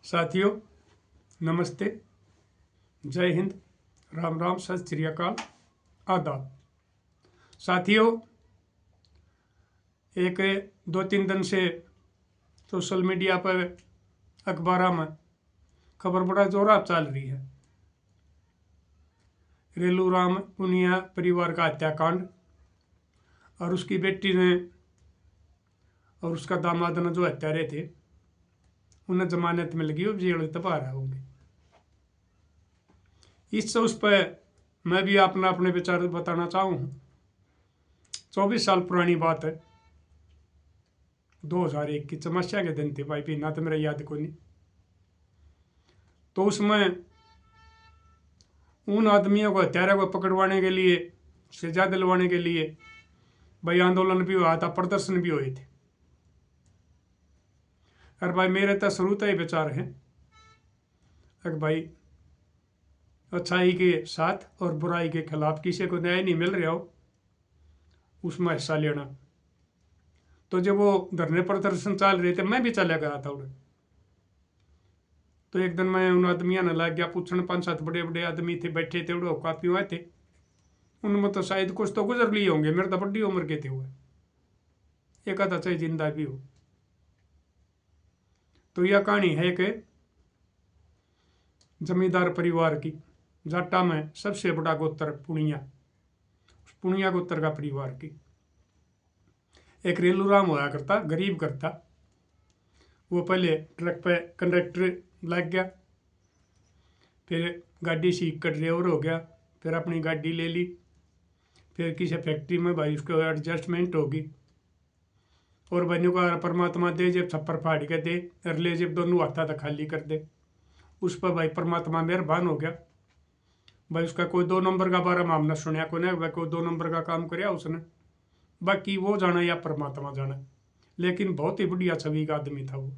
साथियों, नमस्ते, जय हिंद, राम राम, सत श्री अकाल, आदाब। साथियों, एक 2-3 दिन से सोशल मीडिया पर, अखबारों में खबर बड़ा जोरा चल रही है। रेलू राम पुनिया परिवार का हत्याकांड और उसकी बेटी ने और उसका दामाद ने जो हत्यारे थे उन्हें जमानत मिल गई और जेल तबा रहे होंगे। इससे उस पर मैं भी अपने विचार बताना चाहूँ। 24 साल पुरानी बात है, 2001 की समस्या के दिन थे भाई, भी ना तो मेरा याद को नहीं। तो उसमें उन आदमियों को, हत्यारे को पकड़वाने के लिए, सजा दिलवाने के लिए भाई आंदोलन भी हुआ था, प्रदर्शन भी हुए थे। और भाई मेरे तो शुरू से ही विचार है कि भाई अच्छाई के साथ और बुराई के खिलाफ किसी को न्याय नहीं मिल रहा हो उसमें हिस्सा लेना। तो जब वो धरने प्रदर्शन चल रहे थे, मैं भी चला गया था उधर। तो एक दिन मैं उन आदमियों ने लग गया पूछने, 5-7 बड़े बड़े आदमी थे, बैठे थे, उड़ो काफी हुए थे। उनमें तो शायद कुछ तो गुजर लिए होंगे, मेरे तो बड़ी उम्र के थे हुए, एक आधा चाहे जिंदा भी हो। तो यह कहानी है कि जमींदार परिवार की, जाटा में सबसे बड़ा गोत्र पुनिया गोत्र का परिवार की। एक रेलू राम होया करता, गरीब करता। वो पहले ट्रक पे कंडक्टर लग गया, फिर गाड़ी सीख कर ड्राइवर हो गया, फिर अपनी गाड़ी ले ली, फिर किसी फैक्ट्री में भाई उसको एडजस्टमेंट होगी। और बनो का परमात्मा दे जब छप्पर फाड़ के दे और ले जब दोनों हाथा तक खाली कर दे, उस पर भाई परमात्मा मेहरबान हो गया। भाई उसका कोई 2 नंबर का बारे में हमने सुनया को नहीं, भाई कोई 2 नंबर का काम कराया उसने, बाकी वो जाना या परमात्मा जाना। लेकिन बहुत ही बढ़िया छवि का आदमी था वो।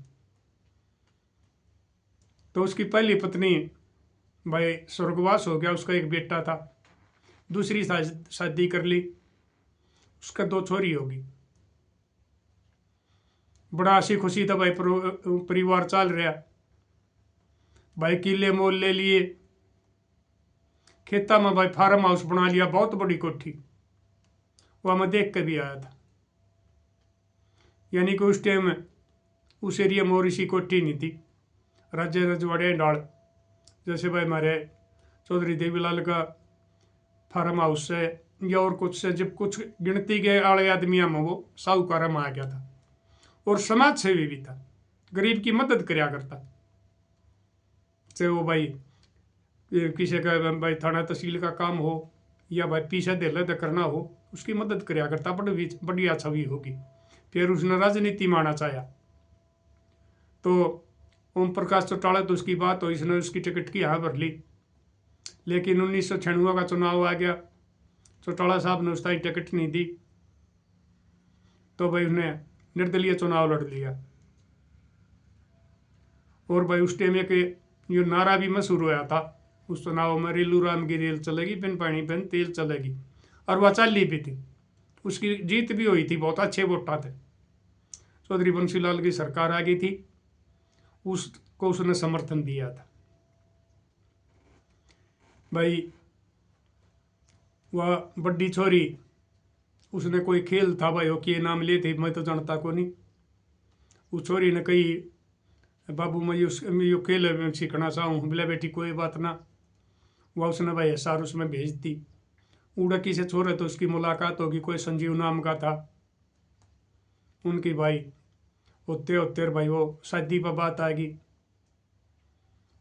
तो उसकी पहली पत्नी भाई स्वर्गवास हो गया, उसका एक बेटा था, दूसरी शादी कर ली, उसका 2 छोरी होगी। बड़ा हंसी खुशी था भाई, परिवार चल रहा। भाई किले मोल ले लिए, खेता में भाई फार्म हाउस बना लिया, बहुत बड़ी कोठी। वह मैं देख के भी आया था। यानी कि उस टाइम उस एरिया में और इसी कोठी नहीं थी। राज्य रजवाड़े डाल जैसे भाई हमारे चौधरी देवीलाल का फार्म हाउस से या और कुछ से, जब कुछ गिनती के आड़े आदमियों में वो साहूकार में आ गया था। और समाज सेवी भी था, गरीब की मदद कराया करता। चाहे वो भाई किसी का भाई थाना तहसील का काम हो या भाई पीछे दिल करना हो, उसकी मदद कराया करता। बढ़िया छवि होगी। फिर उसने राजनीति में आना चाहा तो ओम प्रकाश चौटाला तो उसकी बात हो, इसने उसकी टिकट की हाँ भर ली। लेकिन 1996 का चुनाव आ गया, चौटाला साहब ने उसका टिकट नहीं दी, तो भाई उसने निर्दलीय चुनाव लड़ लिया। और भाई उस टाइम एक ये नारा भी मशहूर हुआ था उस चुनाव में, रेलू राम की रेल चलेगी, बिन पानी बिन तेल चलेगी। और वह चली भी थी, उसकी जीत भी हुई थी, बहुत अच्छे वोटा थे। चौधरी बंसीलाल की सरकार आ गई थी, उसको उसने समर्थन दिया था। भाई वह बड़ी छोरी, उसने कोई खेल था भाई, हॉकी नाम लिए थे, मैं तो जानता को नहीं। उस छोरी ने कही, बाबू मैं यो खेल सीखना चाहूँ। बोले बेटी कोई बात ना। वह उसने भाई एसआर उसमें भेज दी। उड़की से छोरे तो उसकी मुलाकात होगी, कोई संजीव नाम का था उनकी। भाई होते होते भाई वो शादी पर बात आ गई।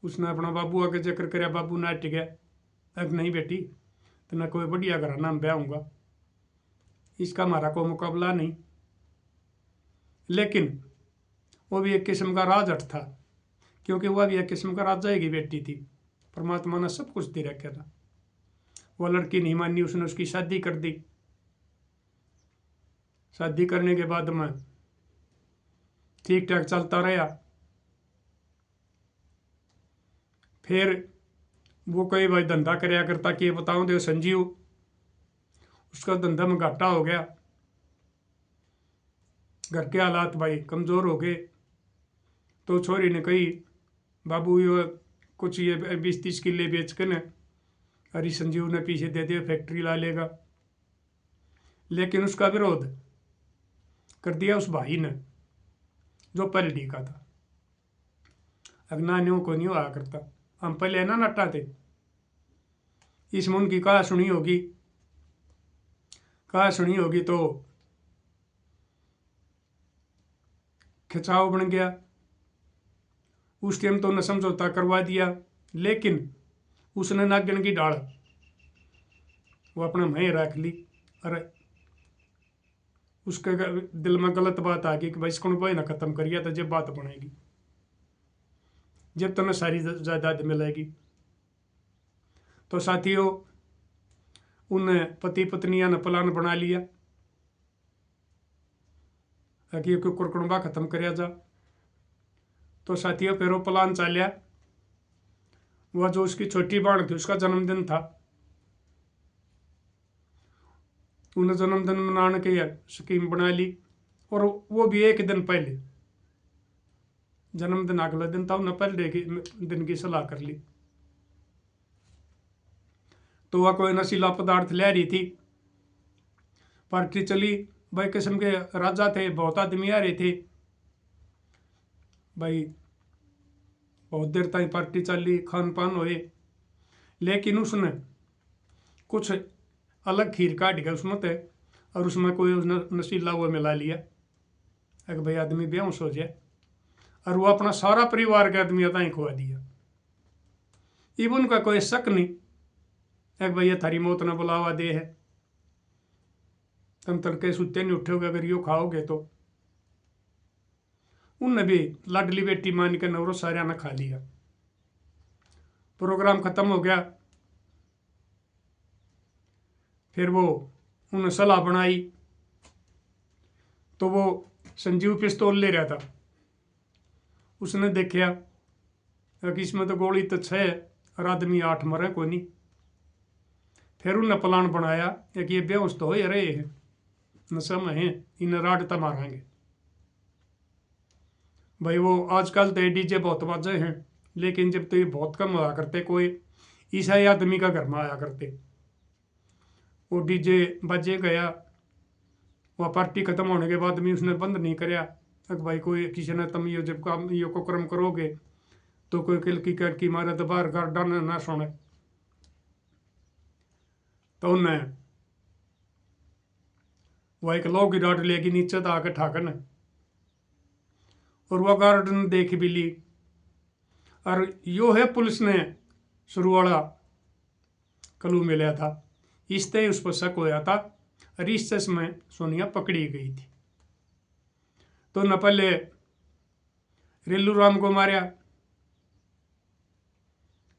उसने अपना बाबू आके जिक्र कराया, बाबू ना टिक गया, अब नहीं बेटी तो मैं कोई बढ़िया घराना में ब्याहूंगा, इसका हमारा कोई मुकाबला नहीं। लेकिन वो भी एक किस्म का राजहट था, क्योंकि वह भी एक किस्म का राजा की बेटी थी। परमात्मा ने सब कुछ दे रखा था। वह लड़की नहीं मानी, उसने उसकी शादी कर दी। शादी करने के बाद में ठीक ठाक चलता रहा। फिर वो कई भाई धंधा कराया करता कि बताऊं दे संजीव, उसका धंधा में घाटा हो गया, घर के हालात भाई कमजोर हो गए। तो छोरी ने कही, बाबू ये कुछ ये 20-30 किले बेच के न हरी संजीव ने पीछे दे दिया, फैक्ट्री ला लेगा। लेकिन उसका विरोध कर दिया उस भाई ने जो पलटी का था। अज्ञानियों को नहीं हुआ करता, हम पहले ना नट्टा थे। इसमें उनकी कहा सुनी होगी तो खिंचाव बन गया। उस टाइम तो न समझौता करवा दिया, लेकिन उसने नागन की डाल वो अपने में रख ली। अरे उसके दिल में गलत बात आ गई कि भाई इसको भाई ना खत्म करिए तो जब बात बनेगी, जब तुम्हें सारी जायदाद मिलेगी। तो साथियों उन पति पत्नियां ने प्लान बना लिया कि कुरकुड़बा खत्म कराया जा। तो साथियों फिर वो प्लान चालिया। वह जो उसकी छोटी बहन थी उसका जन्मदिन था, उन्हें जन्मदिन मनाने की स्कीम बना ली। और वो भी एक दिन पहले, जन्मदिन अगले दिन था, उन्हें पहले दिन की सलाह कर ली। तो वह कोई नशीला पदार्थ ले रही थी। पार्टी चली भाई, किस्म के राजा थे, बहुत आदमी आ रहे थे भाई। बहुत देर तक पार्टी चली, खान पान हुए। लेकिन उसने कुछ अलग खीर काट गया उसमें थे, और उसमें कोई नशीला वो मिला लिया कि भाई आदमी बेहोश हो जाए। और वो अपना सारा परिवार के आदमी ही खुआ दिया। इवन उनका कोई शक नहीं एक भाई ये थारी मौत ने बुलावा दे है, तुम तड़के सुते नहीं उठोगे अगर यो खाओगे तो। उनने भी लाडली बेटी मान के नवरो सारिया ने खा लिया। प्रोग्राम खत्म हो गया। फिर वो उन्हें सलाह बनाई तो वो संजीव पिस्तौल ले रहा था। उसने देखा कि इसमें तो गोली तो 6 और आदमी 8 मरे कोई नहीं। फिर उन्हें प्लान बनाया कि ये बेहोश तो हो रहे हैं, नशा में हैं, इन्हें राडता मारेंगे। भाई वो आजकल तो डीजे बहुत बाजे हैं, लेकिन जब तो ये बहुत कम हुआ करते, कोई ईसाई आदमी का घर में आया करते। वो डीजे बजे गया, वह पार्टी खत्म होने के बाद भी उसने बंद नहीं कराया कि भाई कोई किसी ने तुम ये जब काम ये को क्रम करोगे तो कोई किलकी करकी मारे तो बाहर गार्डन ना सुने। तो उन्हें वह एक लोग की डाट लेगी नीचे तो आके ठाकन, और वह गार्डन देख भी ली। और यो है पुलिस ने शुरू वाला क्लू मिला था, इससे उस पर शक होया था। और इस में सोनिया पकड़ी गई थी। तो न पहले रेलू राम को मारा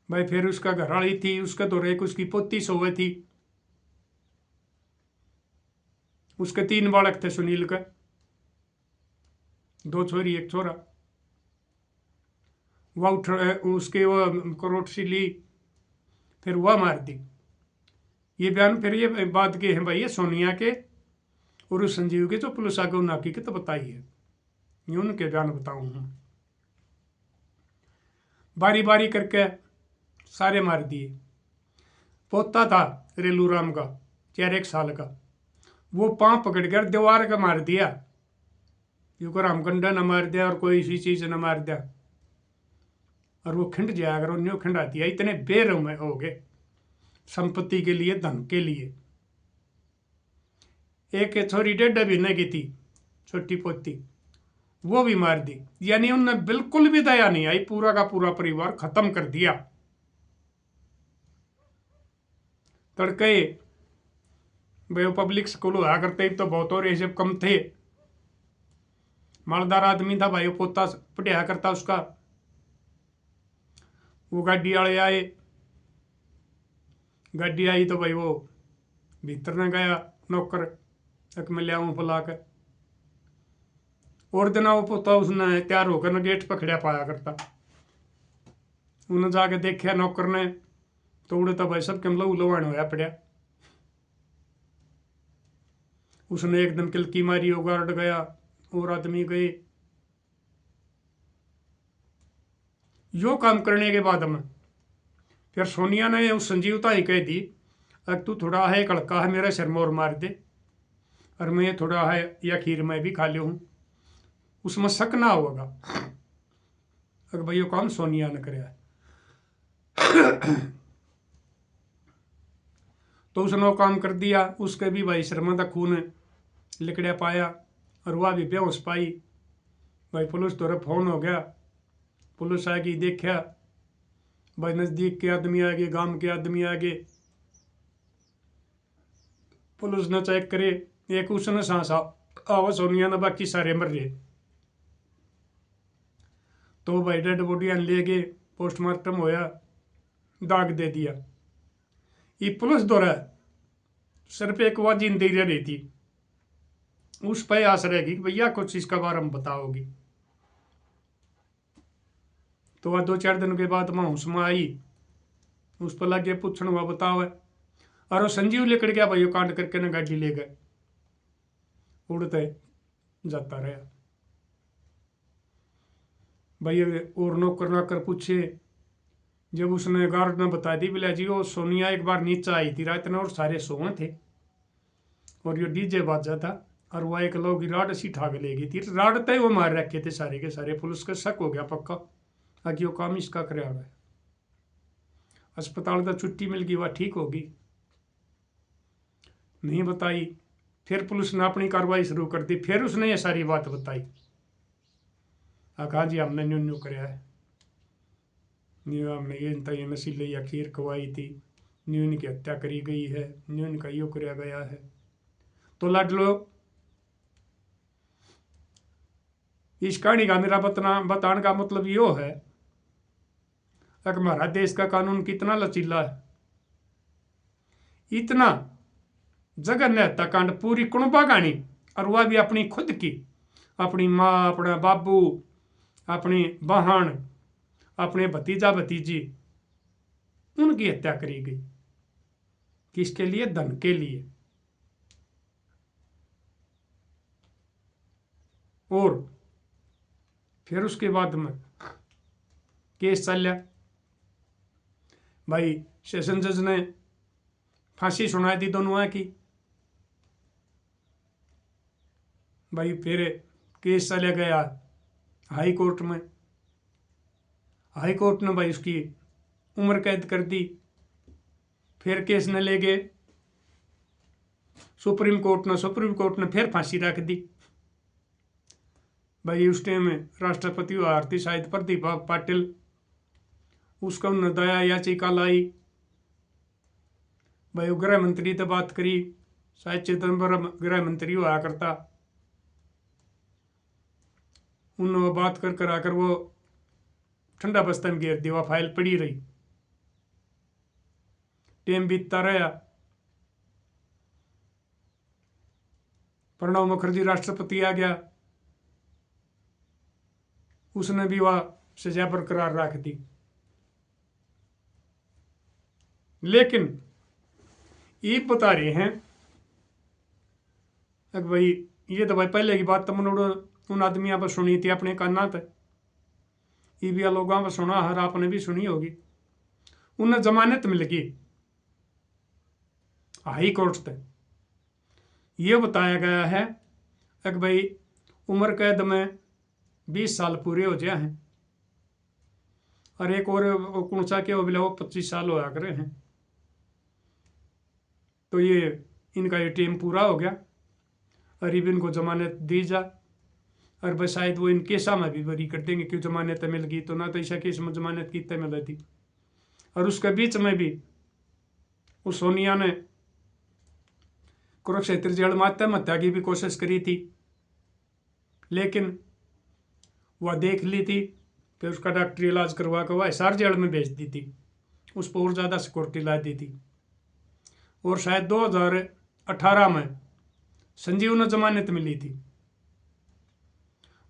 भाई, फिर उसका घर वाली थी, उसका तो एक उसकी पोती सोवे थी। उसके 3 बालक थे सुनील के, 2 छोरी 1 छोरा। वह उठ उसके वो करोट सी ली, फिर वह मार दी। ये बयान फिर ये बात के हैं भाई, ये सोनिया के और उस संजीव के जो पुलिस आगे उन हकीकत बताई है, ये उनके बयान बताऊं हूं। बारी बारी करके सारे मार दिए। पोता था रेलू राम का 4-1 साल का, वो पांव पकड़ कर दीवार का मार दिया। यू कर हम गंडा न मार दिया और कोई इसी चीज न मार दिया, और वो खिंड जाया अगर उन्हें खिंडा दिया। इतने बेरहम हो गए संपत्ति के लिए, धन के लिए। एक छोरी 1.5 महीने की थी, छोटी पोती, वो भी मार दी। यानी उनने बिल्कुल भी दया नहीं आई, पूरा का पूरा परिवार खत्म कर दिया। तड़के भाई पब्लिक स्कूल हुआ करते तो बहुत और ऐसे कम थे। मालदार आदमी था भाई, पोता पढ़ाया करता उसका। वो गाड़ी वाले आए, गाड़ी आई तो भाई वो भीतर ने गया नौकर, तक मैं लिया बुला के। और दिन वो पोता उसने तैयार होकर न गेट पकड़िया पाया करता। उन्हें जाके देखा नौकर ने तो उड़े तो भाई सब लहू लवाण होया पड़िया। उसने एकदम किलकी मारी, वो गार्ड गया और आदमी गए। यो काम करने के बाद में फिर सोनिया ने उस संजीवता ही कह दी, अब तू थोड़ा है कड़का है मेरा सिर मोर मार दे, और मैं थोड़ा है या खीर मैं भी खा लिया हूँ, उसमें शक ना होगा। अगर भाई यो काम सोनिया ने कराया तो उसने वो काम कर दिया। उसके भी भाई शर्मा का खून लिकड़िया पाया और वह भी बेहोश पाई। भाई पुलिस तोरे फोन हो गया, पुलिस आ गई, देखा भाई नज़दीक के आदमी आ गए, गांव के आदमी आ गए, पुलिस ने चेक करे, एक उसने सांस आवा सोनिया ने, बाकी सारे मर रहे। तो भाई डेड बॉडी ले गए, पोस्टमार्टम होया, दाग दे दिया। ये पुलिस द्वारा सिर्फ एक वाजी दे रही थी, उस पर आस रहेगी कि भैया कुछ इसका बारे में बताओगी। तो वह 2-4 दिन के बाद मैं होश में आई, उस पर लगे पूछण हुआ बताओ, और वो संजीव लेकर गया भाई, कांड करके ना गाड़ी ले गए, उड़ते जाता रहा भाई। और नौकर नाकर पूछे, जब उसने गार्ड ने बता दी, बोला जी वो सोनिया एक बार नीचे आई थी रात में और सारे सोए थे और ये डीजे बाजा था, और वह एक लोग राड सी ठाक ले गई थी, राड तय वो मार रखे थे सारे के सारे। पुलिस का शक हो गया पक्का, आगे वो काम इसका कर है। अस्पताल का छुट्टी मिल गई, वह ठीक होगी, नहीं बताई। फिर पुलिस ने अपनी कार्रवाई शुरू कर दी, फिर उसने ये सारी बात बताई, कहा जी हमने न्यू न्यू कराया है, न्यू हमने ये नशीले या खीर खवाई थी, न्यू इनकी हत्या करी गई है, न्यू इनका यो कराया गया है। तो लाड लो, इस कहानी का मेरा बताने का मतलब यो है कि हमारा देश का कानून कितना लचीला है। इतना जघन्य हत्याकांड, पूरी कुणबा कहानी, और वह भी अपनी खुद की, अपनी माँ, अपना बाबू, अपनी बहन, अपने भतीजा भतीजी, उनकी हत्या करी गई। किसके लिए? धन के लिए। और फिर उसके बाद में केस चल भाई, सेशन जज ने फांसी सुना दी दोनों की भाई। फिर केस चला गया हाई कोर्ट में, हाई कोर्ट ने भाई उसकी उम्र कैद कर दी। फिर केस न ले गए सुप्रीम कोर्ट ने फिर फांसी रख दी भाई। उस टाइम में राष्ट्रपति भारती शायद प्रदीप पाटिल, उसका उन्होंने दया याचिका लाई भाई। गृह मंत्री से बात करी, शायद चिदम्बरम गृह मंत्री हुआ करता, उन्होंने बात कर आकर वो ठंडा बस्ता में घेर दी, वह फाइल पड़ी रही। टाइम बीतता रहा, प्रणब मुखर्जी राष्ट्रपति आ गया, उसने भी वह सजा बरकरार रख दी। लेकिन ये बता रहे हैं कि भाई ये तो भाई पहले की बात, तुम उन आदमियों पर सुनी थी अपने काना तक, ये भी लोगों पर सुना, हर आपने भी सुनी होगी। उन्हें जमानत मिल गई हाई कोर्ट तक। ये बताया गया है कि भाई उम्र कैद में 20 साल पूरे हो जाए हैं, और एक और कौन सा के वो 25 साल होया करे हैं। तो ये इनका ये टाइम पूरा हो गया और अब इनको जमानत दी जा, और बस शायद वो इन केसा में भी बरी कर देंगे, क्यों जमानत मिल गई। तो ना तो ऐसा केस में जमानत की तय मिल थी। और उसके बीच में भी उस सोनिया ने कुरुक्षेत्र जेल में आत्महत्या की भी कोशिश करी थी, लेकिन वह देख ली थी। फिर उसका डॉक्टरी इलाज करवा कर वह हिसार जेल में भेज दी थी, उस पर और ज़्यादा सिक्योरिटी ला दी थी। और शायद 2018 में संजीव ने जमानत मिली थी,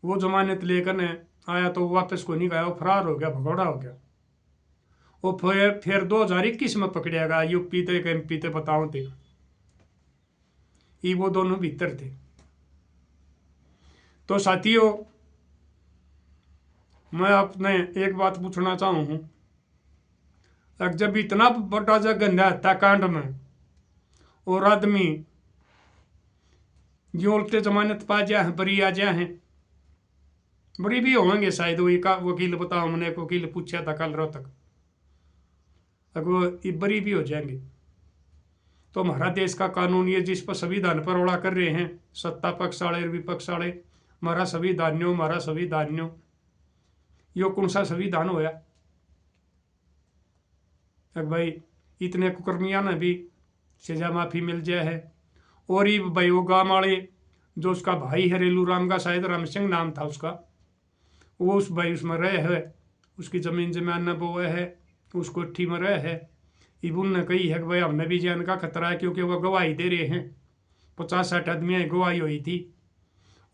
वो जमानत लेकर ने आया तो वापस को नहीं गया, वो फरार हो गया, भगौड़ा हो गया। वो फिर 2021 में पकड़ा गया, यूपी ते MP ते बताओ थे, ये वो दोनों भीतर थे। तो साथियों, मैं आपने एक बात पूछना चाहूँ हूँ, जब इतना बड़ा जगह हत्याकांड में और आदमी जो उल्टे जमानत पा जा है, बरी आ जा है, बरी भी होंगे शायद, वही का वकील बताओ, मैंने एक वकील पूछा था कल रोहतक, अगर वो बरी भी हो जाएंगे तो हमारा देश का कानून ये जिस पर संविधान पर रोड़ा कर रहे हैं सत्ता पक्ष वाले और विपक्ष वाले, हमारा संविधान्यो यो कौन सा संविधान होया? अगर भाई इतने कुकर्मिया ने भी सजा माफी मिल जाए है। और ये भाई वो गांव वाले जो उसका भाई है रेलू राम का, शायद राम सिंह नाम था उसका, वो उस भाई उसमें रहे है, उसकी जमीन जमान न बोए है, उस कोठी में रहे है। इबुन ने कही है कि भाई हमने भी जान का खतरा है, क्योंकि वह गवाही दे रहे हैं, 50-60 आदमी गवाही हुई थी।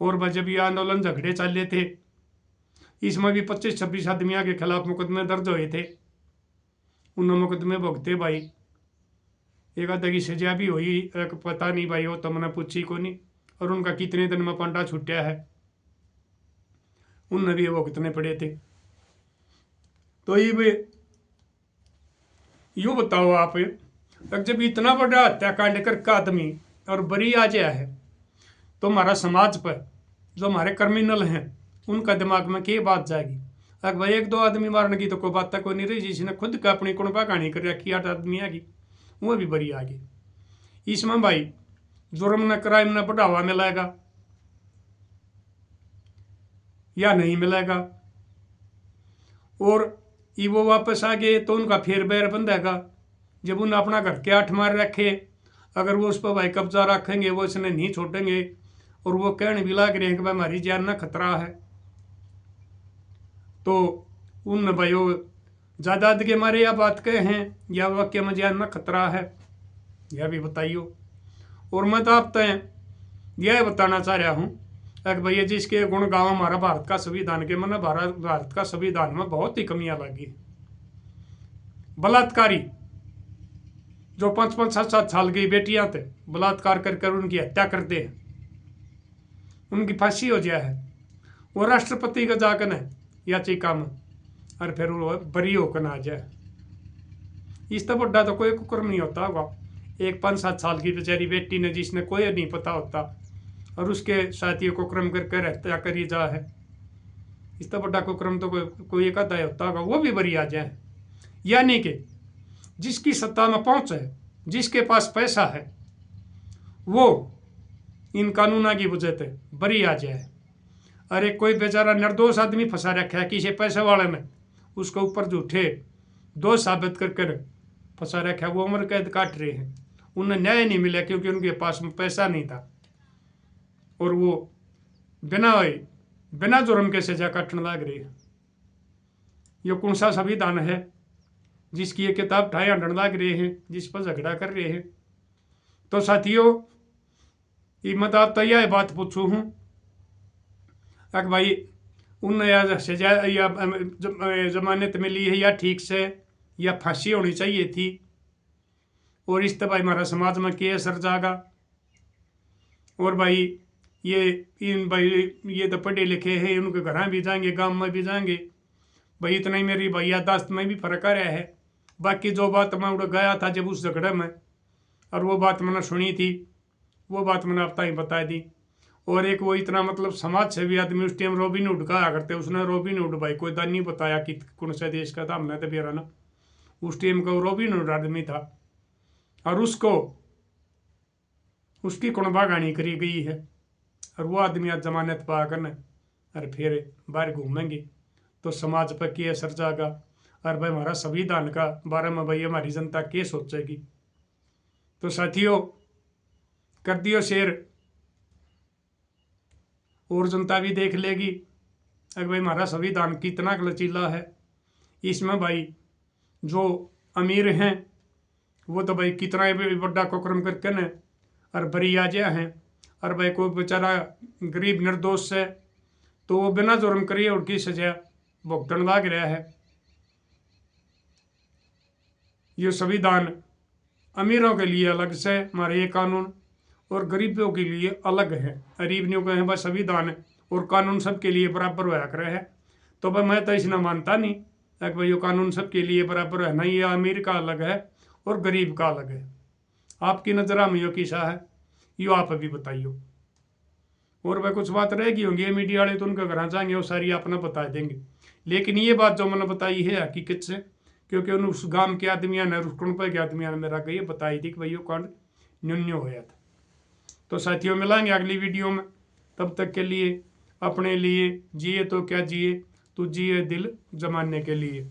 और वह जब ये आंदोलन झगड़े चल रहे थे, इसमें भी 25-26 आदमियों के खिलाफ मुकदमे दर्ज हुए थे। उन मुकदमे भुगते भाई, एक आधा की सजा भी हुई, एक पता नहीं भाई, वो तो मैंने पूछी को नहीं। और उनका कितने दिन में पंडा छूटा है, उनने भी वो कितने पड़े थे। तो ये यूँ बताओ आप, जब इतना बड़ा हत्याकांड करके आदमी और बरी आ जाए है, तो हमारा समाज पर जो हमारे क्रिमिनल हैं उनका दिमाग में क्या बात जाएगी? अगर भाई 1-2 आदमी मारने की तो कोई बात कोई नहीं रही, जिसने खुद का अपनी कुणबा कहानी कर रखी 8 आदमी आगी, वो भी बरी आ गई। इसमें भाई जुर्म न क्राइम न बढ़ावा मिलेगा या नहीं मिलेगा? और ये वो वापस आ गए तो उनका फिर बैर बंधेगा। जब उन्हें अपना घर के 8 मार रखे, अगर वो उस पर भाई कब्जा रखेंगे, वो इसने नहीं छोड़ेंगे, और वो कहने भी लग रहे हैं कि भाई हमारी जान ना खतरा है, तो उन भाई वो जायदाद के मारे या बात कहे हैं या वाक्य में जान ना खतरा है, यह भी बताइयो। और मैं तो आप तय यह बताना चाह रहा हूँ कि भैया जिसके गुण गाँव हमारा भारत का संविधान के, मैंने भारत का संविधान में बहुत ही कमियां लगी। बलात्कारी जो 5-5, 7-7 साल की बेटियां थे, बलात्कार कर उनकी हत्या करते हैं, उनकी फांसी हो जाए है, वो राष्ट्रपति का जाकर है याचिका में, और फिर वो बरी होकर आ जाए। इस तो बड़ा तो कोई कुकर्म नहीं होता होगा। एक 5-7 साल की बेचारी बेटी ने, जिसने कोई नहीं पता होता, और उसके साथियों को क्रम करके हत्या करी जा है, इस तो बड़ा कुकर्म तो कोई एक आधा होता होगा, वो भी बरी आ जाए। यानी कि जिसकी सत्ता में पहुंच है, जिसके पास पैसा है, वो इन कानूना की वजह से बरी आ जाए। अरे कोई बेचारा निर्दोष आदमी फंसा रखा है किसी पैसे वाले में, उसके ऊपर झूठे दोष साबित कर फंसा रखा है, वो उम्र कैद काट रहे हैं, उन्हें न्याय नहीं मिला क्योंकि उनके पास में पैसा नहीं था, और वो बिना जुर्म के सजा काटने लग रही है। ये कौन सा संविधान है जिसकी ये किताब ठाए हंडन लग रहे हैं, जिस पर झगड़ा कर रहे हैं? तो साथियों, मैं तो आप तो यह बात पूछू हूँ कि भाई उन या सजा या जमानत मिली है या ठीक से, या फांसी होनी चाहिए थी? और इस तरह भाई हमारा समाज में क्या असर जाएगा? और भाई ये तो पढ़े लिखे हैं, उनके घर भी जाएंगे, गांव में भी जाएंगे। भाई इतना ही मेरी भाई यादाश्त में भी फर्क आ रहा है। बाकी जो बात मैं उड़ गया था जब उस झगड़े में, और वो बात मैंने सुनी थी, वो बात मैंने अब तक बता दी। और एक वो इतना मतलब समाज सेवी आदमी उस टाइम रॉबिन हुड कहा करते, उसने रॉबिन हुड भाई कोई नहीं बताया कि कौन से देश का था, हमने तो फिर ना उस टाइम का रॉबिन हुड आदमी था, और उसको उसकी कुणबा गानी करी गई है, और वो आदमी आज जमानत पा कर और फिर बाहर घूमेंगे, तो समाज पर क्या असर जाएगा? और भाई हमारा संविधान का बारे में भाई हमारी जनता क्या सोचेगी? तो साथियों, कर दियो शेयर, और जनता भी देख लेगी अगर भाई हमारा संविधान कितना लचीला है। इसमें भाई जो अमीर हैं वो तो भाई कितना बड़ा कुकर्म करके न और बरी आ जाए हैं, और भाई कोई बेचारा गरीब निर्दोष है तो वो बिना जुर्म करिए उनकी सजा भुगतन लाग रहा है। ये संविधान अमीरों के लिए अलग से हमारे ये कानून, और गरीबों के लिए अलग है। गरीब ने कहे बस संविधान और कानून सबके लिए बराबर होया करे है, तो भाई मैं तो इसना मानता नहीं कि भाई ये कानून सबके लिए बराबर है ना, ये अमीर का अलग है और गरीब का अलग है। आपकी नजरा में यो किसा है, यो आप अभी बताइयो। और वह कुछ बात रहेगी होंगी, ये मीडिया वाले तो उनका घर जाएंगे वो सारी अपना बता देंगे, लेकिन ये बात जो मैंने बताई है हकीकत से, क्योंकि उस गांव के आदमियों ने, उस कुंपे के आदमियों ने मेरा ये बताई थी कि भाई यो कांड न्यून्य होया था। तो साथियों मिलाएंगे अगली वीडियो में, तब तक के लिए अपने लिए जिए तो क्या जिए, तू जिए दिल जमाने के लिए।